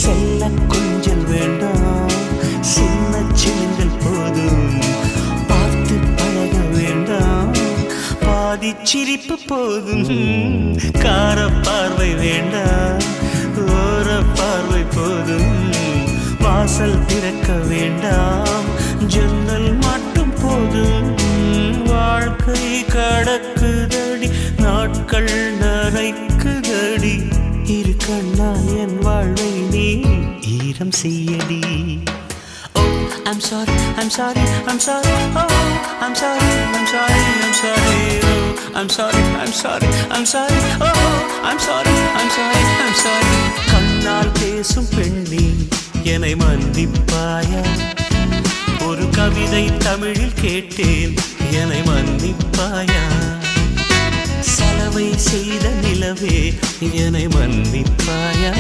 செல்ல கொஞ்சல் வேண்டாம், சின்ன சின்னங்கள் போதும். பார்த்து பழக வேண்டாம், பாதி சிரிப்பு போதும். கார பார்வை வேண்டாம், ஓர பார்வை போதும். வாசல் திறக்க வேண்டாம், ஜன்னல் மட்டும் போதும். வாழ்க்கை கடக்குதடி, நாட்கள் நரைக்குதடி. இரு கண்ணால் என் வாழ்வை நீ ஈரம் செய்யடி. Oh, I'm sorry, I'm sorry, I'm sorry. Oh, I'm sorry, I'm sorry, I'm sorry. Oh, I'm sorry, I'm sorry, I'm sorry. Oh, I'm sorry, I'm sorry, I'm sorry. கண்ணால் பேசும் பெண்ணே என்னை மன்னிப்பாயா? ஒரு கவிதை தமிழில் கேட்டேன், என்னை மன்னிப்பாயா? சலவை செய்த நிலவே என்னை மன்னிப்பாயா?